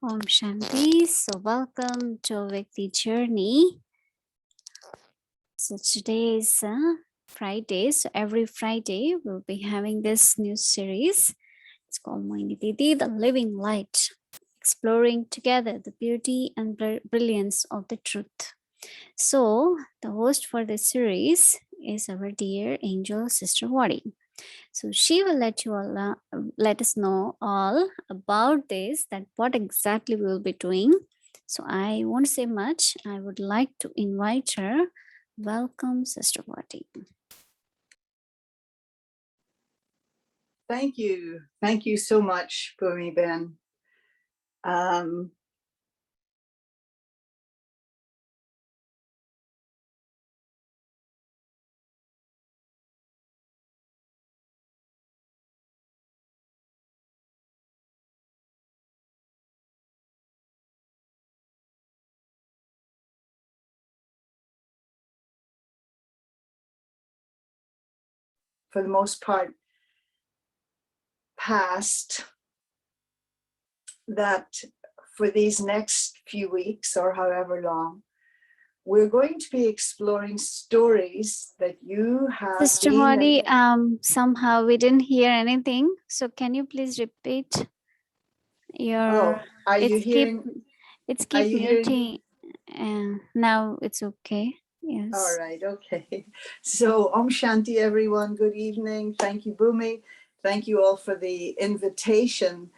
Om Shanti. So welcome to Vikti Journey. So today is Friday. So every Friday we'll be having this new series. It's called Mohini Didi, the Living Light, exploring together the beauty and brilliance of the truth. So the host for this series is our dear angel Sister Wadi. So she will let us know all about this, that what exactly we will be doing. So I won't say much. I would like to invite her. Welcome, Sister Wati. Thank you. Thank you so much, Bhumi Ben. For the most part, past that for these next few weeks or however long, we're going to be exploring stories that you have. Sister Wadi, somehow we didn't hear anything. So can you please repeat your? Are you hearing? It's keep muting. Now it's okay. Yes. All right. Okay. So Om Shanti, everyone. Good evening. Thank you, Bhumi. Thank you all for the invitation.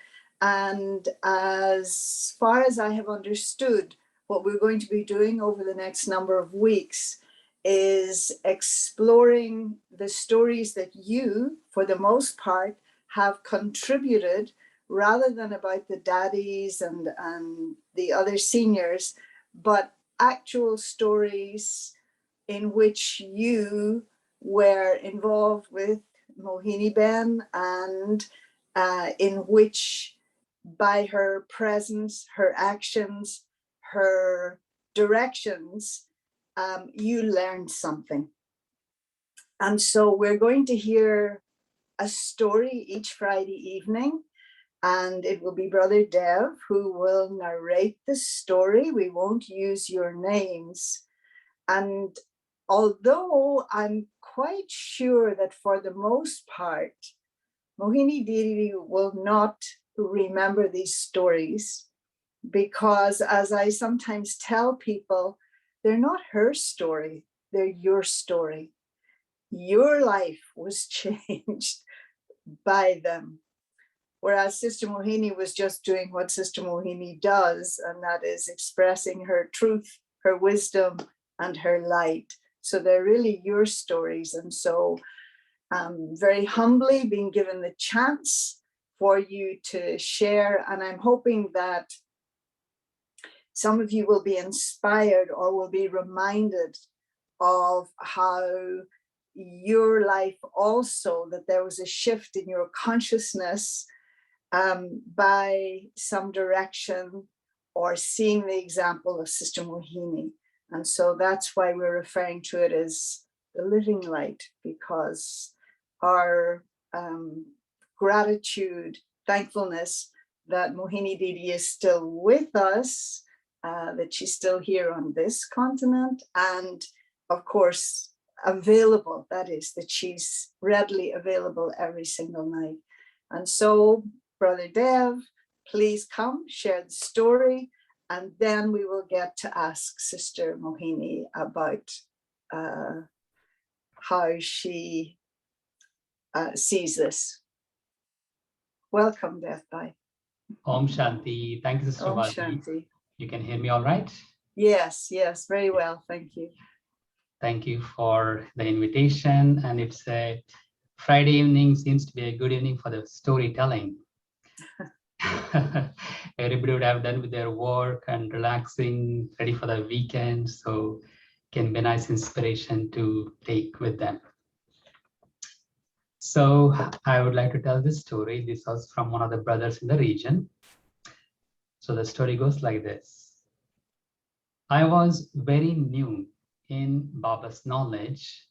And as far as I have understood, what we're going to be doing over the next number of weeks is exploring the stories that you, for the most part, have contributed, rather than about the daddies and the other seniors, but actual stories in which you were involved with Mohini Ben, and in which, by her presence, her actions, her directions, you learned something. And so we're going to hear a story each Friday evening, and it will be Brother Dev who will narrate the story. We won't use your names. And although I'm quite sure that for the most part, Mohini Didi will not remember these stories, because as I sometimes tell people, they're not her story, they're your story. Your life was changed by them. Whereas Sister Mohini was just doing what Sister Mohini does, and that is expressing her truth, her wisdom, and her light. So they're really your stories. And so very humbly being given the chance for you to share. And I'm hoping that some of you will be inspired or will be reminded of how your life also, that there was a shift in your consciousness by some direction or seeing the example of Sister Mohini. And so that's why we're referring to it as the living light, because our gratitude, thankfulness that Mohini Didi is still with us, that she's still here on this continent, and of course available, that is, that she's readily available every single night. And so Brother Dev, please come, share the story, and then we will get to ask Sister Mohini about how she sees this. Welcome, Dev Bhai. Om Shanti. Thank you, Sister Vati. Shanti. You can hear me all right? Yes, very well. Thank you. Thank you for the invitation. And it's a Friday evening, seems to be a good evening for the storytelling. Everybody would have done with their work and relaxing, ready for the weekend. So it can be a nice inspiration to take with them. So I would like to tell this story. This was from one of the brothers in the region. So the story goes like this. I was very new in Baba's knowledge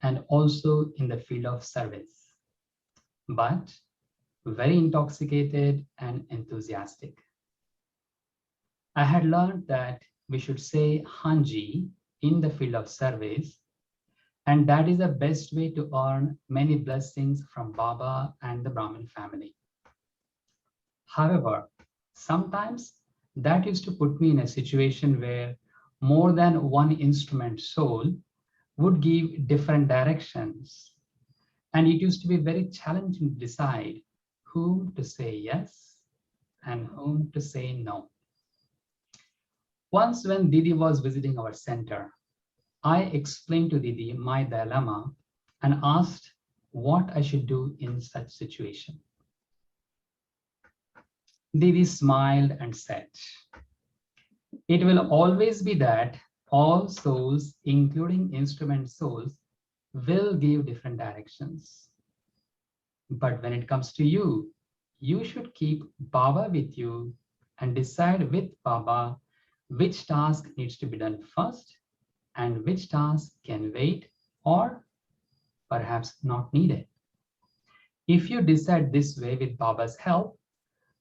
and also in the field of service, but very intoxicated and enthusiastic. I had learned that we should say Hanji in the field of service, and that is the best way to earn many blessings from Baba and the Brahmin family. However, sometimes that used to put me in a situation where more than one instrument soul would give different directions. And it used to be very challenging to decide whom to say yes and whom to say no. Once when Didi was visiting our center, I explained to Didi my dilemma and asked what I should do in such situation. Didi smiled and said, "It will always be that all souls, including instrument souls, will give different directions. But when it comes to you, you should keep Baba with you and decide with Baba which task needs to be done first and which task can wait or perhaps not needed. If you decide this way with Baba's help,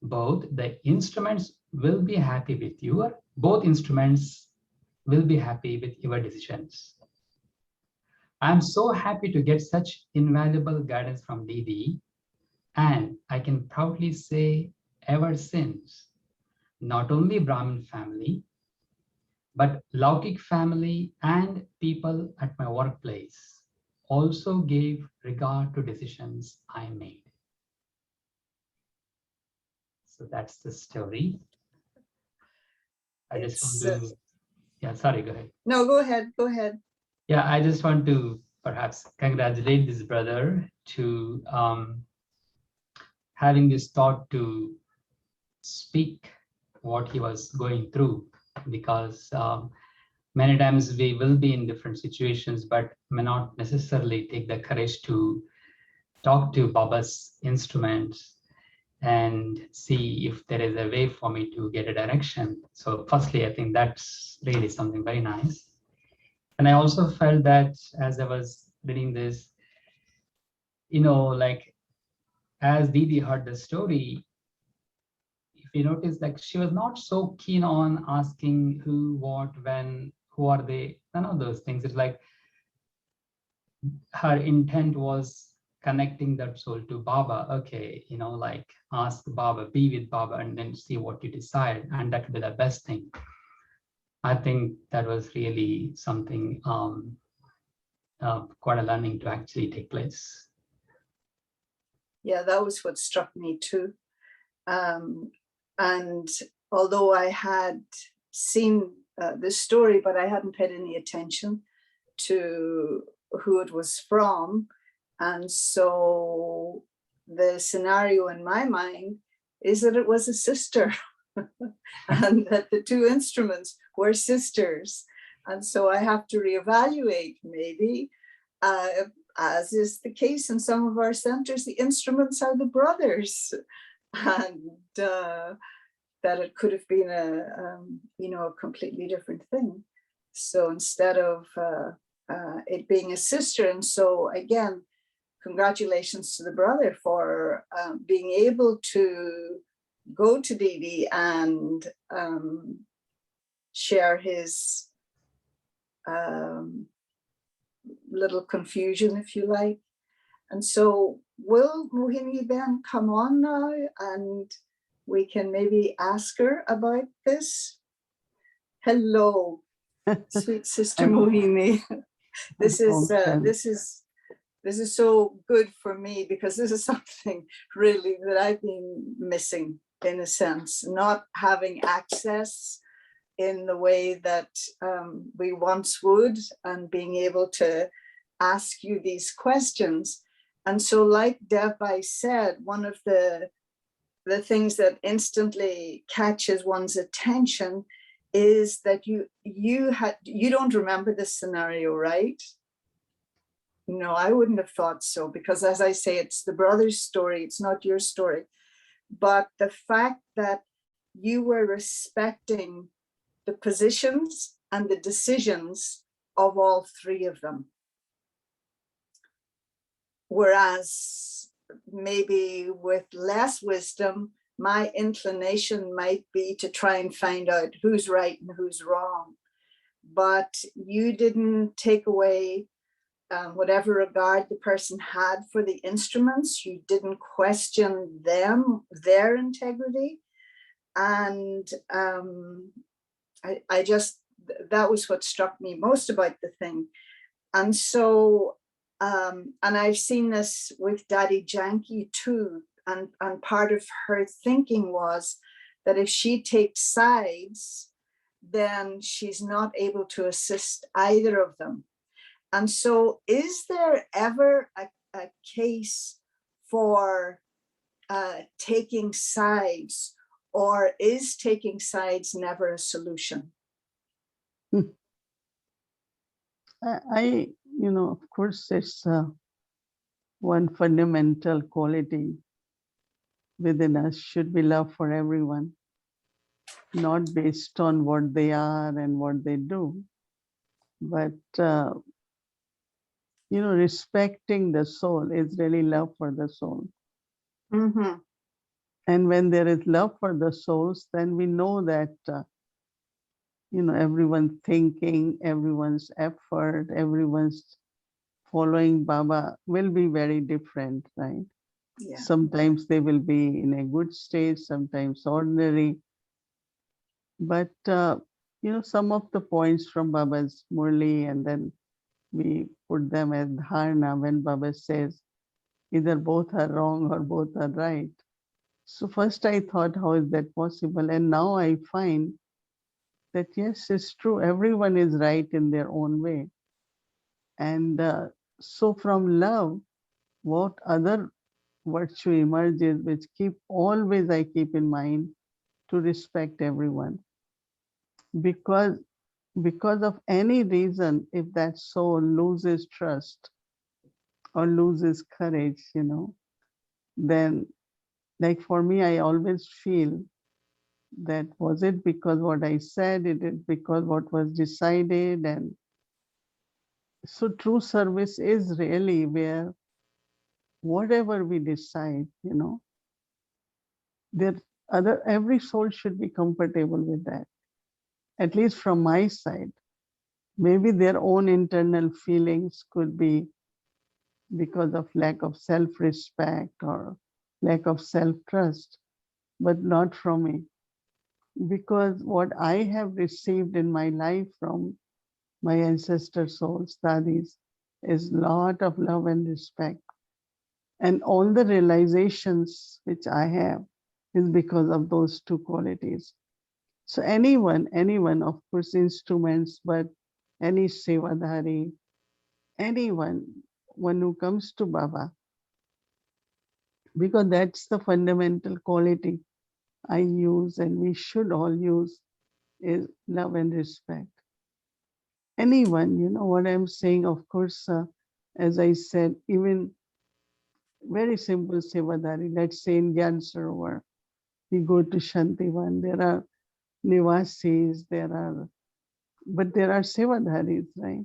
both the instruments will be happy with you, both instruments will be happy with your decisions." I'm so happy to get such invaluable guidance from Didi, and I can proudly say ever since, not only Brahmin family, but Laukik family and people at my workplace also gave regard to decisions I made. So that's the story. I just want to, yeah, sorry, go ahead. No, go ahead. Go ahead. Yeah, I just want to perhaps congratulate this brother to having this thought to speak what he was going through, because many times we will be in different situations, but may not necessarily take the courage to talk to Baba's instruments and see if there is a way for me to get a direction. So firstly, I think that's really something very nice. And I also felt that as I was reading this, like as Didi heard the story, if you notice, like she was not so keen on asking who, what, when, who are they, none of those things. It's like her intent was connecting that soul to Baba. Okay, like ask Baba, be with Baba, and then see what you decide, and that would be the best thing. I think that was really something quite a learning to actually take place. Yeah, that was what struck me too. And although I had seen this story, but I hadn't paid any attention to who it was from. And so the scenario in my mind is that it was a sister and that the two instruments were sisters. And so I have to reevaluate maybe, as is the case in some of our centers, the instruments are the brothers. And that it could have been a completely different thing. So instead of it being a sister, and so again, congratulations to the brother for being able to go to Didi and share his little confusion, if you like. And so will Mohini then come on now and we can maybe ask her about this? Hello, sweet sister Mohini. This is so good for me because this is something really that I've been missing, in a sense, not having access in the way that we once would, and being able to ask you these questions. And so, like Devbai said, one of the things that instantly catches one's attention is that you don't remember this scenario, right? No, I wouldn't have thought so, because as I say, it's the brother's story, it's not your story. But the fact that you were respecting the positions and the decisions of all three of them. Whereas maybe with less wisdom, my inclination might be to try and find out who's right and who's wrong. But you didn't take away whatever regard the person had for the instruments. You didn't question them, their integrity. And I just, that was what struck me most about the thing. And so, and I've seen this with Daddy Janki too. And part of her thinking was that if she takes sides, then she's not able to assist either of them. And so, is there ever a case for taking sides, or is taking sides never a solution? I, of course, it's one fundamental quality within us should be love for everyone, not based on what they are and what they do, but respecting the soul is really love for the soul. Mm-hmm. And when there is love for the souls, then we know that everyone's thinking, everyone's effort, everyone's following Baba will be very different, right? Yeah. Sometimes they will be in a good state, sometimes ordinary. But, some of the points from Baba's Murli, and then we put them as dharna when Baba says either both are wrong or both are right. So first I thought, how is that possible? And now I find that yes, it's true. Everyone is right in their own way. And so from love, what other virtue emerges, which I keep in mind to respect everyone. Because of any reason, if that soul loses trust or loses courage, then like for me, I always feel that was it because what I said, it is because what was decided. And so true service is really where whatever we decide, there every soul should be comfortable with that, at least from my side. Maybe their own internal feelings could be because of lack of self-respect or lack of self-trust, but not from me. Because what I have received in my life from my ancestor souls, Dadis, is lot of love and respect. And all the realizations which I have is because of those two qualities. So anyone, of course, instruments, but any sevadhari, anyone, one who comes to Baba, because that's the fundamental quality I use and we should all use is love and respect. Anyone, what I'm saying, of course, as I said, even very simple sevadari, let's say in Gyan Sarovar, we go to Shantivan, there are nivasis, but there are sevadharis, right?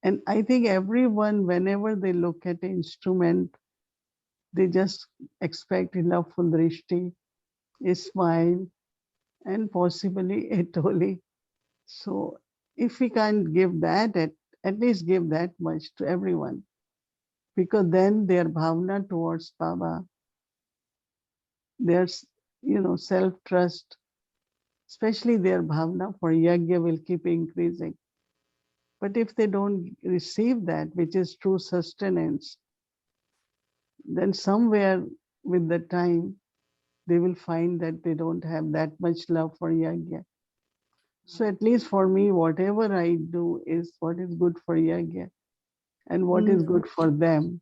And I think everyone, whenever they look at the instrument, they just expect a loveful drishti, a smile, and possibly a toli. So if we can't give that, at least give that much to everyone, because then their bhavna towards Baba, their self-trust, especially their bhavna for yajna will keep increasing. But if they don't receive that, which is true sustenance, then somewhere with the time, they will find that they don't have that much love for yajna. So at least for me, whatever I do is what is good for yajna and what is good for them.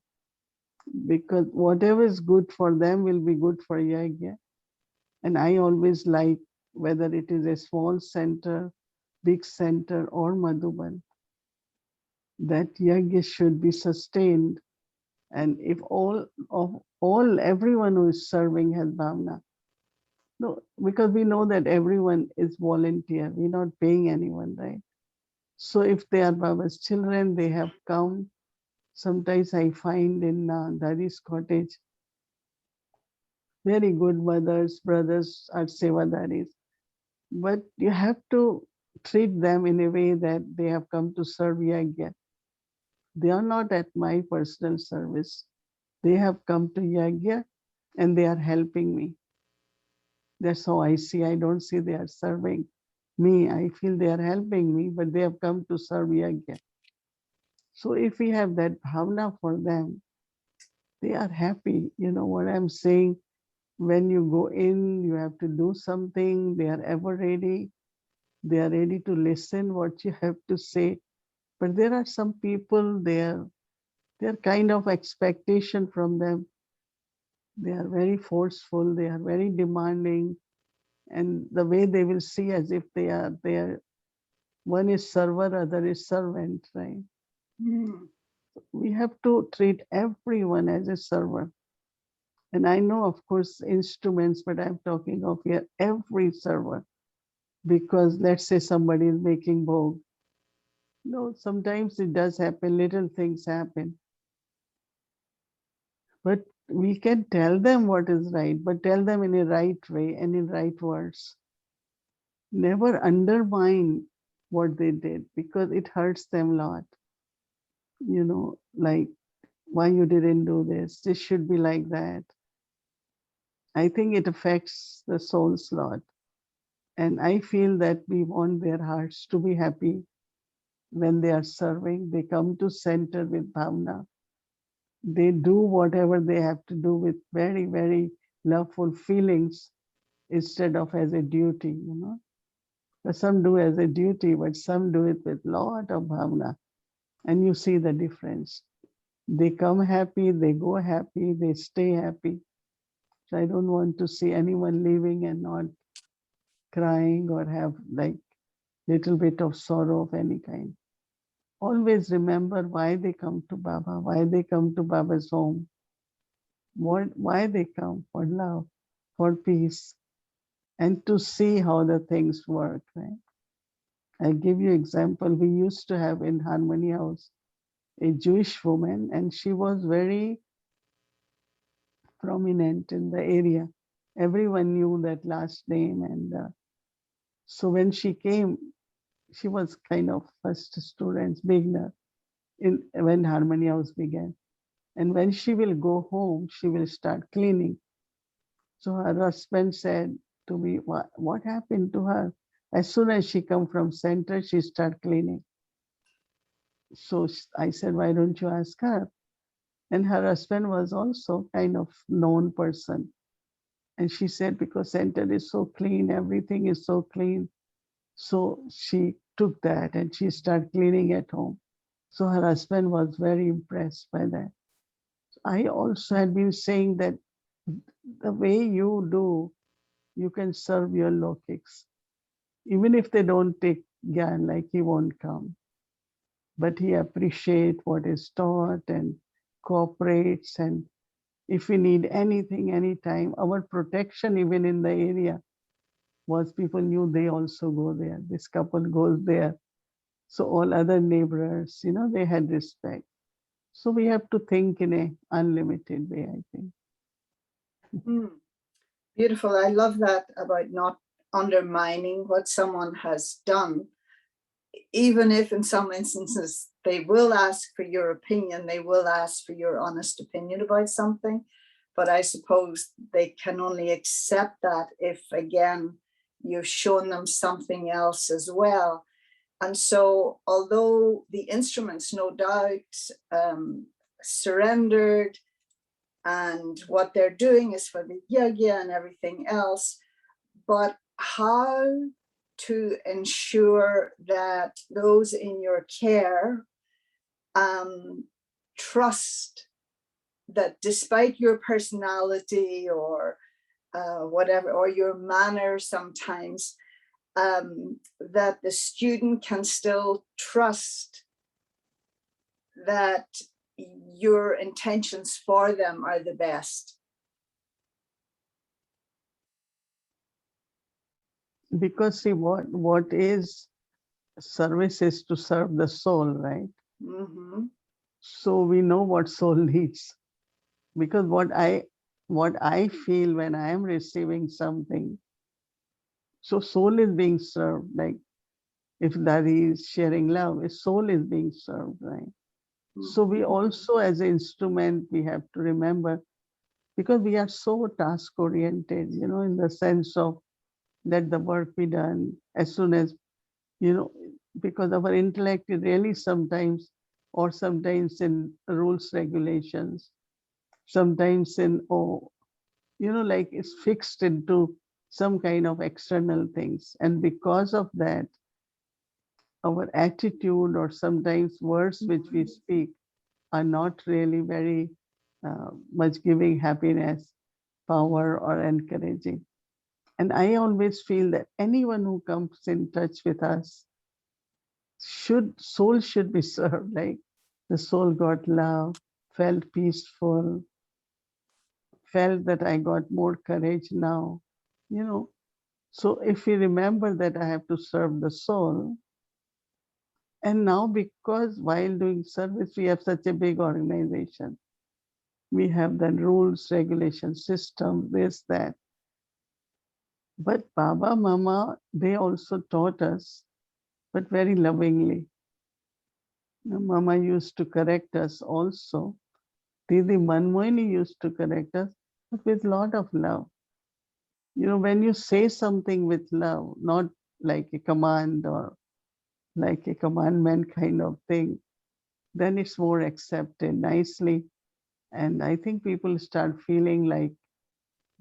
Because whatever is good for them will be good for yajna. And I always like, whether it is a small center, big center, or Madhuban, that yajna should be sustained. And if everyone who is serving has bhavna, no, because we know that everyone is volunteer. We're not paying anyone, right? So if they are Baba's children, they have come. Sometimes I find in Dadi's cottage, very good mothers, brothers are sevadaris. But you have to treat them in a way that they have come to serve yagya. They are not at my personal service. They have come to yagya and they are helping me. That's how I see. I don't see they are serving me. I feel they are helping me, but they have come to serve yagya. So if we have that bhavna for them, they are happy. You know what I'm saying? When you go in, you have to do something. They are ever ready. They are ready to listen what you have to say. But there are some people, they're kind of expectation from them. They are very forceful. They are very demanding. And the way they will see as if they are one is server, other is servant, right? Mm. We have to treat everyone as a servant. And I know, of course, instruments, but I'm talking of here every server. Because let's say somebody is making bhog. No, sometimes it does happen, little things happen. But we can tell them what is right, but tell them in a right way and in right words. Never undermine what they did because it hurts them a lot. You know, like why you didn't do this. This should be like that. I think it affects the souls a lot. And I feel that we want their hearts to be happy when they are serving. They come to center with bhavna. They do whatever they have to do with very, very loveful feelings instead of as a duty, you know. But some do as a duty, but some do it with lot of bhavna. And you see the difference. They come happy, they go happy, they stay happy. So I don't want to see anyone leaving and not crying or have like little bit of sorrow of any kind. Always remember why they come to Baba, why they come to Baba's home, why they come for love, for peace, and to see how the things work. Right? I give you example. We used to have in Harmony House a Jewish woman, and she was very prominent in the area. Everyone knew that last name, and so when she came, she was kind of first student, beginner in when Harmony House began. And when she will go home, she will start cleaning. So her husband said to me, what happened to her? As soon as she come from center, she start cleaning. So I said, why don't you ask her? And her husband was also kind of known person. And she said, because center is so clean, everything is so clean. So she took that and she started cleaning at home. So her husband was very impressed by that. I also had been saying that the way you do, you can serve your lokiks. Even if they don't take Gyan, like he won't come. But he appreciates what is taught and cooperates. And if we need anything, anytime, our protection even in the area was people knew they also go there. This couple goes there. So all other neighbors, you know, they had respect. So we have to think in a unlimited way, I think. Mm. Beautiful. I love that about not undermining what someone has done, even if in some instances they will ask for your opinion, they will ask for your honest opinion about something. But I suppose they can only accept that if, again, you've shown them something else as well. And so, although the instruments, no doubt, surrendered, and what they're doing is for the yagya and everything else, but how to ensure that those in your care trust that despite your personality or whatever, or your manner sometimes, that the student can still trust that your intentions for them are the best. Because see, what is service is to serve the soul, right? Mm-hmm. So we know what soul needs. Because what I feel when I am receiving something. So soul is being served. Like if Daddy is sharing love, his soul is being served, right? So we also, as an instrument, we have to remember, because we are so task oriented, in the sense of let the work be done as soon as, because our intellect is really sometimes, or sometimes in rules, regulations, sometimes in, like it's fixed into some kind of external things. And because of that, our attitude or sometimes words which we speak are not really very much giving happiness, power, or encouraging. And I always feel that anyone who comes in touch with us soul should be served. Like the soul got love, felt peaceful, felt that I got more courage now, you know. So if we remember that I have to serve the soul, and now because while doing service, we have such a big organization. We have the rules, regulations, system, this, that. But Baba, Mama, they also taught us, but very lovingly. Mama used to correct us also. Didi Mohini used to correct us, but with lot of love. When you say something with love, not like a command or like a commandment kind of thing, then it's more accepted nicely. And I think people start feeling like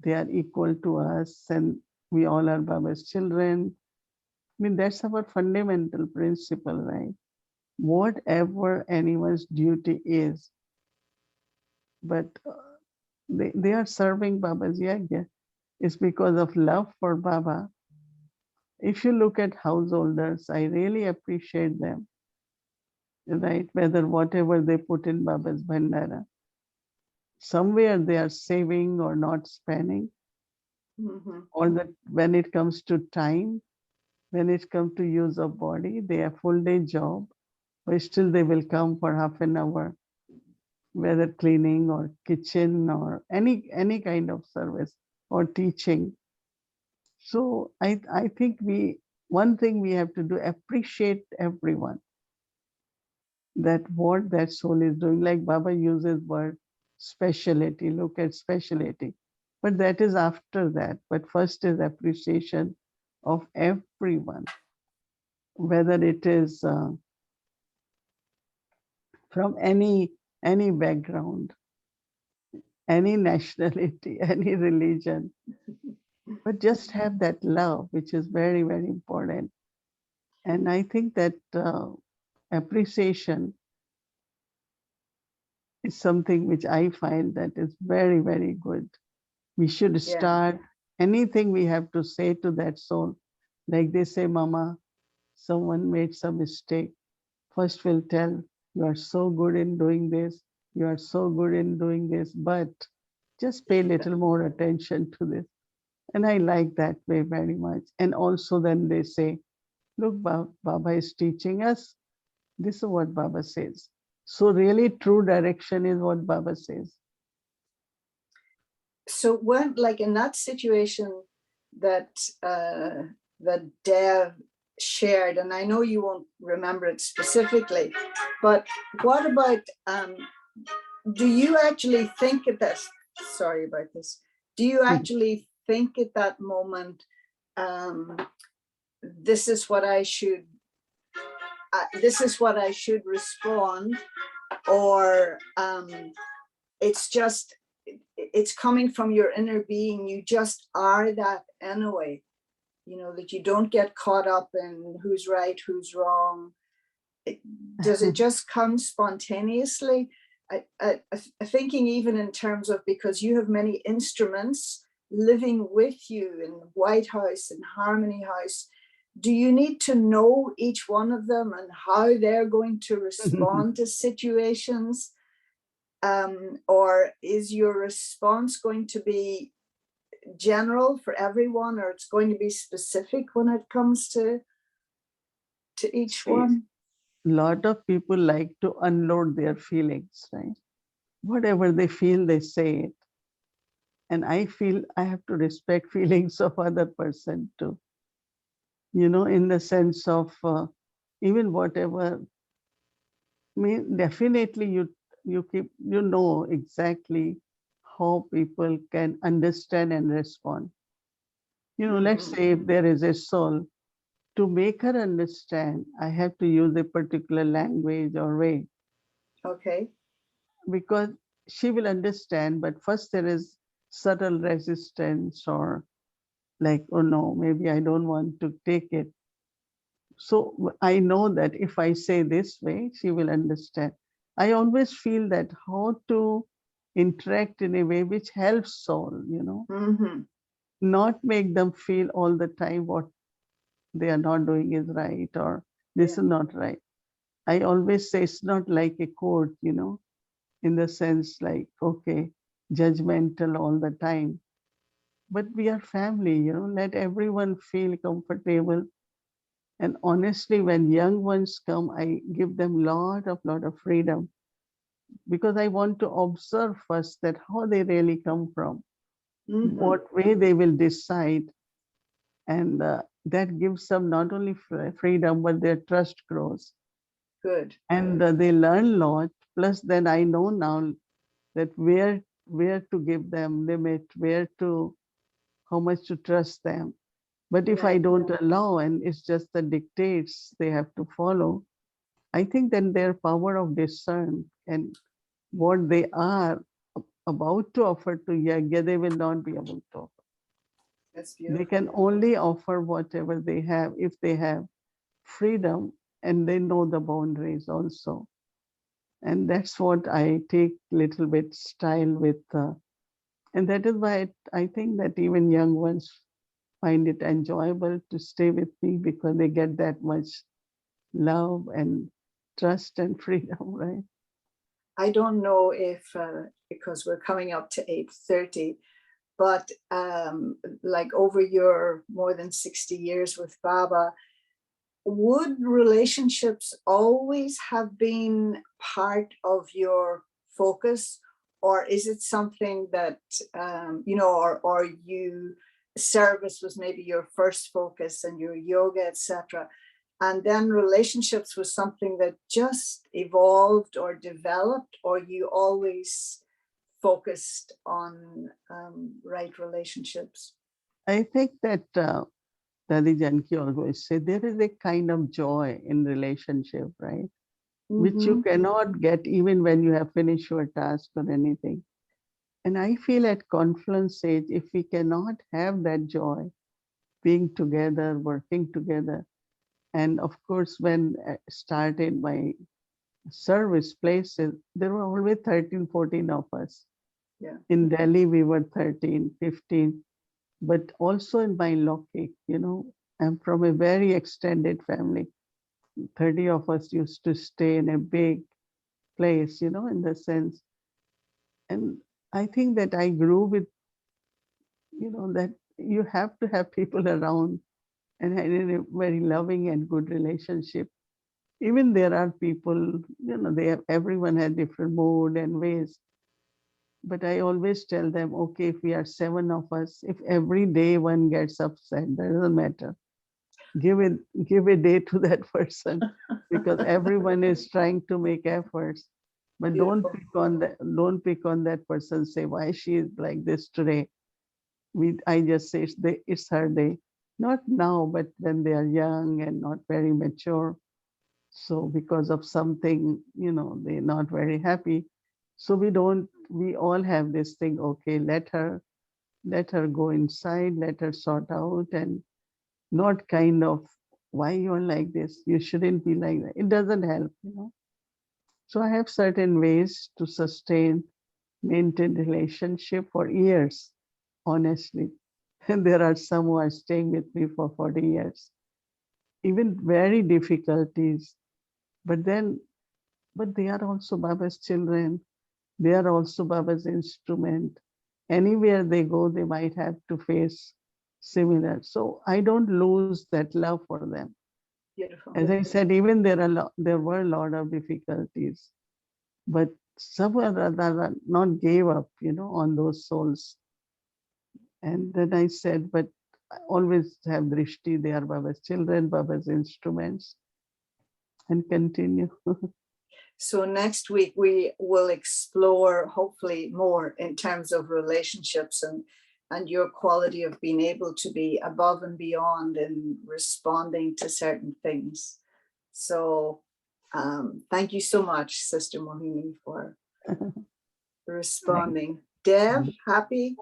they are equal to us and we all are Baba's children. I mean, that's our fundamental principle, right? Whatever anyone's duty is, but they are serving Baba's yagya. It's because of love for Baba. If you look at householders, I really appreciate them, right? Whether whatever they put in Baba's Bhandara, somewhere they are saving or not spending, or that when it comes to time, when it comes to use of body, they have full day job, but still they will come for half an hour, whether cleaning or kitchen or any kind of service or teaching. So I think one thing we have to do, appreciate everyone, that what that soul is doing. Like Baba uses word speciality, look at speciality. But that is after that. But first is appreciation of everyone, whether it is from any background, any nationality, any religion, but just have that love, which is very, very important. And I think that appreciation is something which I find that is very, very good. We should start anything we have to say to that soul. Like they say, Mama, someone made some mistake. First we'll tell, you are so good in doing this. You are so good in doing this, but just pay a little more attention to this. And I like that way very much. And also then they say, look, Baba is teaching us. This is what Baba says. So really true direction is what Baba says. So when, like in that situation that that Dev shared, and I know you won't remember it specifically, but what about do you actually think at this? Sorry about this. Do you actually think at that moment, this is what I should respond, or it's just, it's coming from your inner being, you just are that anyway, that you don't get caught up in who's right, who's wrong. Does it just come spontaneously? Thinking even in terms of, because you have many instruments living with you in White House and Harmony House, do you need to know each one of them and how they're going to respond to situations? Or is your response going to be general for everyone, or it's going to be specific when it comes to each one? A lot of people like to unload their feelings, right? Whatever they feel, they say it. And I feel I have to respect feelings of other person too, you know, in the sense of even whatever, I mean, definitely you keep, you know exactly how people can understand and respond. You know, let's Mhm. say if there is a soul, to make her understand, I have to use a particular language or way, Okay. because she will understand, but first there is subtle resistance, or like, oh no, maybe I don't want to take it. So I know that if I say this way, she will understand. I always feel that how to interact in a way which helps soul, you know, Hmm. not make them feel all the time what they are not doing is right or this Yeah. is not right. I always say it's not like a court, you know, in the sense like, okay, judgmental all the time. But we are family, you know, let everyone feel comfortable. And honestly, when young ones come, I give them lot of freedom, because I want to observe first that how they really come from, Hmm. what way they will decide. And that gives them not only freedom, but their trust grows. Good. And they learn a lot. Plus, then I know now that where to give them limit, where to, how much to trust them. But if Yeah. I don't allow and it's just the dictates they have to follow, I think then their power of discern and what they are about to offer to Yagya, they will not be able to offer. That's They beautiful. can only offer whatever they have if they have freedom and they know the boundaries also. And that's what I take little bit style with. And that is why I think that even young ones find it enjoyable to stay with me, because they get that much love and trust and freedom, right? I don't know if because we're coming up to 8:30, but like over your more than 60 years with Baba, would relationships always have been part of your focus, or is it something that or you service was maybe your first focus and your yoga, etc., and then relationships was something that just evolved or developed, or you always focused on right relationships? I think that Dadi Janki always say there is a kind of joy in relationship, right? Which you Mm-hmm. cannot get even when you have finished your task or anything. And I feel at confluence age, if we cannot have that joy, being together, working together, and of course, when I started my service places, there were always 13, 14 of us. Yeah. In Delhi, we were 13, 15, but also in my Lokik, you know, I'm from a very extended family. 30 of us used to stay in a big place, you know, in the sense. And I think that I grew with, you know, that you have to have people around and in a very loving and good relationship. Even there are people, you know, they have, everyone has different mood and ways. But I always tell them, okay, if we are 7 of us, if every day one gets upset, that doesn't matter. Give it, give a day to that person, because everyone is trying to make efforts. But Beautiful. don't pick on that person. Say why she is like this today. I just say it's her day. Not now, but when they are young and not very mature. So because of something, you know, they're not very happy. So we all have this thing, okay, let her go inside, let her sort out, and not kind of, why you're like this, you shouldn't be like that. It doesn't help, you know. So I have certain ways to sustain, maintain relationship for years, honestly. And there are some who are staying with me for 40 years, even very difficulties. But then, but they are also Baba's children. They are also Baba's instrument. Anywhere they go, they might have to face similar. So I don't lose that love for them. Beautiful. As I said, even there were a lot of difficulties, but somehow or other not gave up, you know, on those souls. And then I said, but I always have drishti, they are Baba's children, Baba's instruments, and continue. So next week we will explore hopefully more in terms of relationships and your quality of being able to be above and beyond in responding to certain things. So thank you so much, Sister Mohini, for responding. Dev, happy?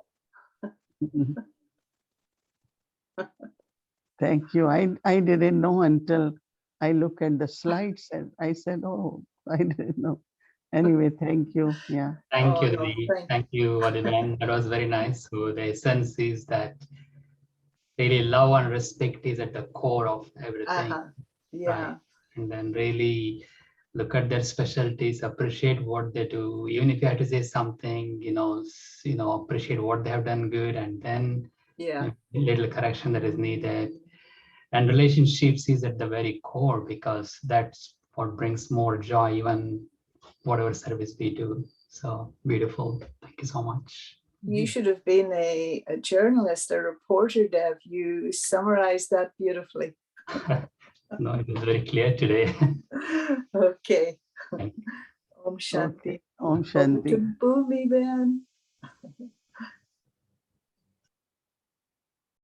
Thank you. I didn't know until I look at the slides and I said, oh, I didn't know. Anyway, thank you. Yeah. Thank Oh, you, no, Didi. thank Thank you, Validan. That was very nice. So the essence is that really love and respect is at the core of everything, Yeah. right? And then really look at their specialties, appreciate what they do. Even if you have to say something, appreciate what they have done good, and then Yeah. little correction that is needed. And relationships is at the very core because that's what brings more joy, even whatever service we do. So beautiful. Thank you so much. You should have been a journalist, a reporter, Dev. You summarized that beautifully. No, it was very clear today. Okay. Thank Om Shanti. Okay. Om Over to Shanti. Bhumi, Ben.